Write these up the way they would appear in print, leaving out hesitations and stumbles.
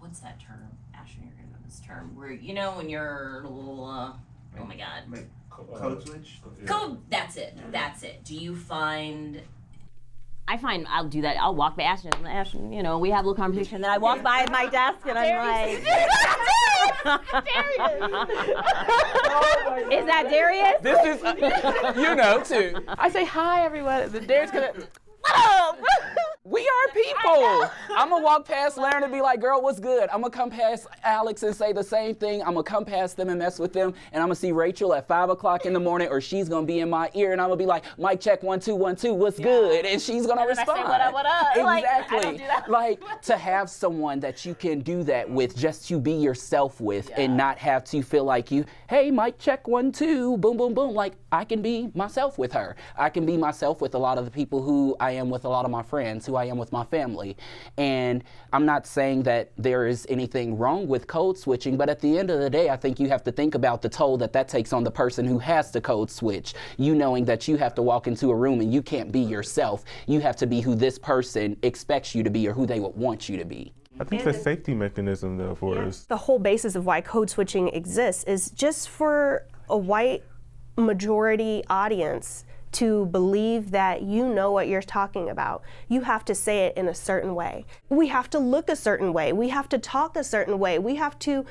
what's that term? Ashton, you're gonna know this term. Where, you know, when you're a little, oh my God. Code switch? Code, that's it. That's it. Do you find... I find I'll do that. I'll walk by Ashton, you know, we have a little conversation, then I walk by my desk and I'm like... Darius! Is that Darius? This is, you know, too. I say, hi, everyone. The Darius gonna... We are people. I'm gonna walk past Lauren and be like, girl, what's good? I'm gonna come past Alex and say the same thing. I'm gonna come past them and mess with them. And I'm gonna see Rachel at 5 o'clock in the morning, or she's gonna be in my ear and I'm gonna be like, mic check 1 2 1 2, what's good? And she's gonna respond. I say, what up, what up? Exactly. Like, I don't do that. Like, to have someone that you can do that with, just to be yourself with, and not have to feel like you, hey, mic check 1 2, boom, boom, boom. Like, I can be myself with her. I can be myself with a lot of the people who I am with a lot of my friends, who I am with my family. And I'm not saying that there is anything wrong with code switching, but at the end of the day, I think you have to think about the toll that that takes on the person who has to code switch. You knowing that you have to walk into a room and you can't be yourself. You have to be who this person expects you to be or who they would want you to be. I think it's a safety mechanism, though, for us. The whole basis of why code switching exists is just for a white majority audience to believe that you know what you're talking about. You have to say it in a certain way. We have to look a certain way. We have to talk a certain way. We have to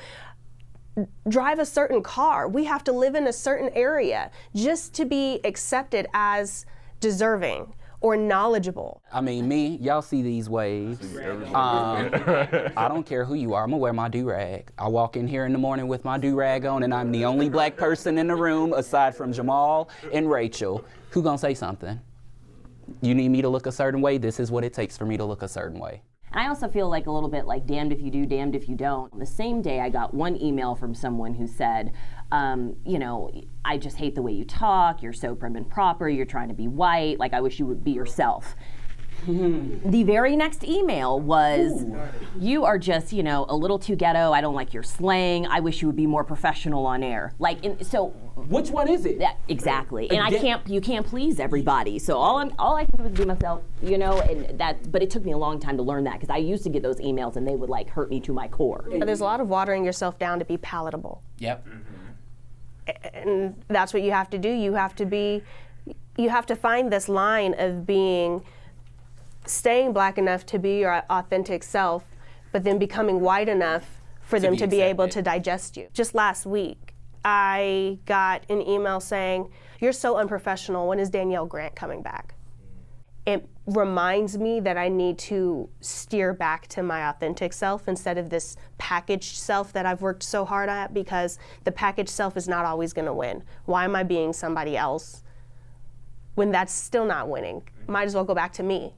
drive a certain car. We have to live in a certain area just to be accepted as deserving or knowledgeable. I mean, me, y'all see these waves. I don't care who you are, I'm gonna wear my do-rag. I walk in here in the morning with my do-rag on and I'm the only black person in the room aside from Jamal and Rachel. Who gonna say something? You need me to look a certain way, this is what it takes for me to look a certain way. And I also feel like a little bit like damned if you do, damned if you don't. The same day I got one email from someone who said, you know, I just hate the way you talk, you're so prim and proper, you're trying to be white, like I wish you would be yourself. The very next email was, you are just, you know, a little too ghetto, I don't like your slang, I wish you would be more professional on air. Like, so. Which one is it? That, exactly, and you can't please everybody. So all I can do is be myself, you know, and that, but it took me a long time to learn that because I used to get those emails and they would like hurt me to my core. There's a lot of watering yourself down to be palatable. Yep. And that's what you have to do. You have to find this line of staying black enough to be your authentic self, but then becoming white enough for them to be able to digest you. Just last week, I got an email saying, "You're so unprofessional, when is Danielle Grant coming back?" It reminds me that I need to steer back to my authentic self instead of this packaged self that I've worked so hard at, because the packaged self is not always gonna win. Why am I being somebody else when that's still not winning? Might as well go back to me.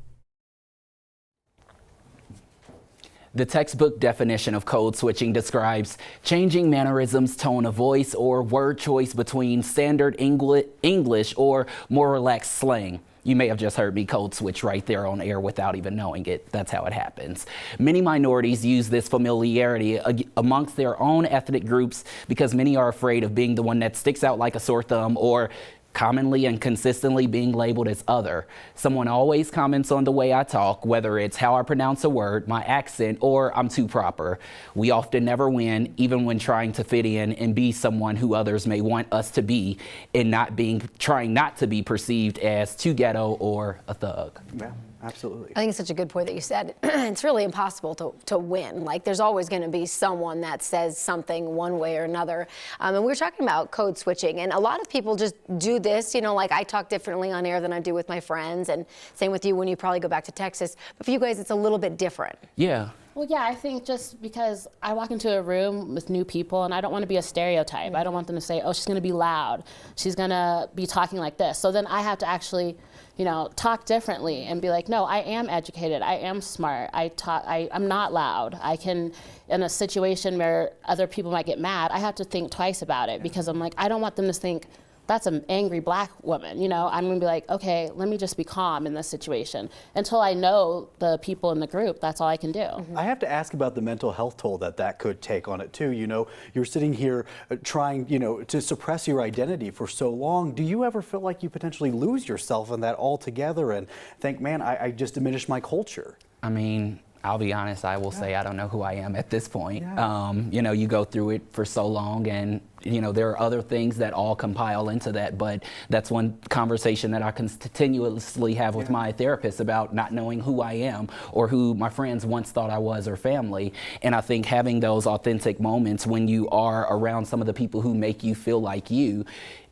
The textbook definition of code switching describes changing mannerisms, tone of voice, or word choice between standard English or more relaxed slang. You may have just heard me code switch right there on air without even knowing it. That's how it happens. Many minorities use this familiarity amongst their own ethnic groups because many are afraid of being the one that sticks out like a sore thumb, or commonly and consistently being labeled as other. Someone always comments on the way I talk, whether it's how I pronounce a word, my accent, or I'm too proper. We often never win, even when trying to fit in and be someone who others may want us to be, and trying not to be perceived as too ghetto or a thug. Yeah. Absolutely. I think it's such a good point that you said. It's really impossible to win. Like, there's always going to be someone that says something one way or another. And we were talking about code switching, and a lot of people just do this, you know, like I talk differently on air than I do with my friends, and same with you when you probably go back to Texas. But for you guys, it's a little bit different. Yeah. Well, yeah, I think just because I walk into a room with new people and I don't want to be a stereotype. I don't want them to say, oh, she's going to be loud. She's going to be talking like this. So then I have to actually, you know, talk differently and be like, no, I am educated. I am smart. I'm not loud. I can, in a situation where other people might get mad, I have to think twice about it because I'm like, I don't want them to think, that's an angry black woman, you know. I'm gonna be like, okay, let me just be calm in this situation. Until I know the people in the group, that's all I can do. I have to ask about the mental health toll that could take on it too. You know, you're sitting here trying, you know, to suppress your identity for so long. Do you ever feel like you potentially lose yourself in that altogether and think, man, I just diminished my culture? I mean, I'll be honest, I will say I don't know who I am at this point. Yeah. You know, you go through it for so long, and you know, there are other things that all compile into that, but that's one conversation that I continuously have with my therapist about not knowing who I am or who my friends once thought I was or family. And I think having those authentic moments when you are around some of the people who make you feel like you,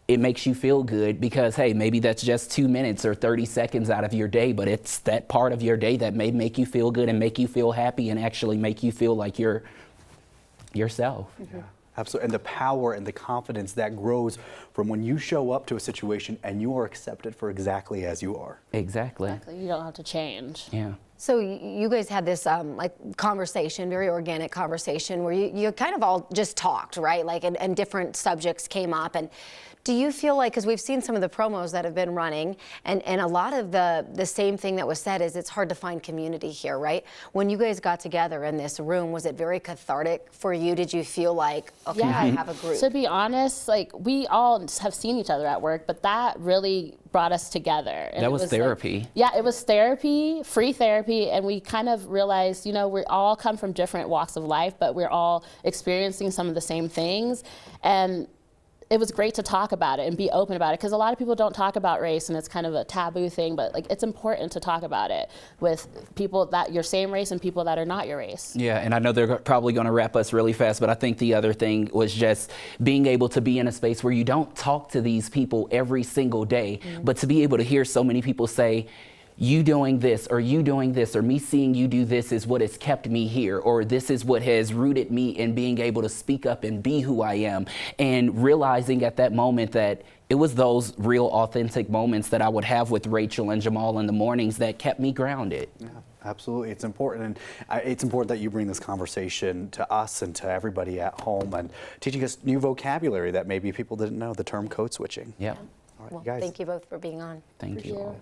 it makes you feel good because, hey, maybe that's just 2 minutes or 30 seconds out of your day, but it's that part of your day that may make you feel good and make you feel happy and actually make you feel like you're yourself. Yeah, absolutely. And the power and the confidence that grows from when you show up to a situation and you are accepted for exactly as you are. Exactly. Exactly. You don't have to change. Yeah. So you guys had this like conversation, very organic conversation, where you kind of all just talked, right? Like, and different subjects came up. And do you feel like, because we've seen some of the promos that have been running, and a lot of the same thing that was said is it's hard to find community here, right? When you guys got together in this room, was it very cathartic for you? Did you feel like, okay, I have a group? To be honest, like, we all have seen each other at work, but that really brought us together. And That it was therapy. Like, yeah, it was therapy, free therapy, and we kind of realized, you know, we all come from different walks of life, but we're all experiencing some of the same things. And it was great to talk about it and be open about it, because a lot of people don't talk about race, and it's kind of a taboo thing, but like, it's important to talk about it with people that your same race and people that are not your race. Yeah, and I know they're probably going to wrap us really fast, but I think the other thing was just being able to be in a space where you don't talk to these people every single day, but to be able to hear so many people say, you doing this, or you doing this, or me seeing you do this is what has kept me here, or this is what has rooted me in being able to speak up and be who I am, and realizing at that moment that it was those real authentic moments that I would have with Rachel and Jamal in the mornings that kept me grounded. Yeah, absolutely. It's important, and it's important that you bring this conversation to us and to everybody at home, and teaching us new vocabulary that maybe people didn't know, the term code switching. Yep. All right, Well, guys. thank you both for being on. Thank you all.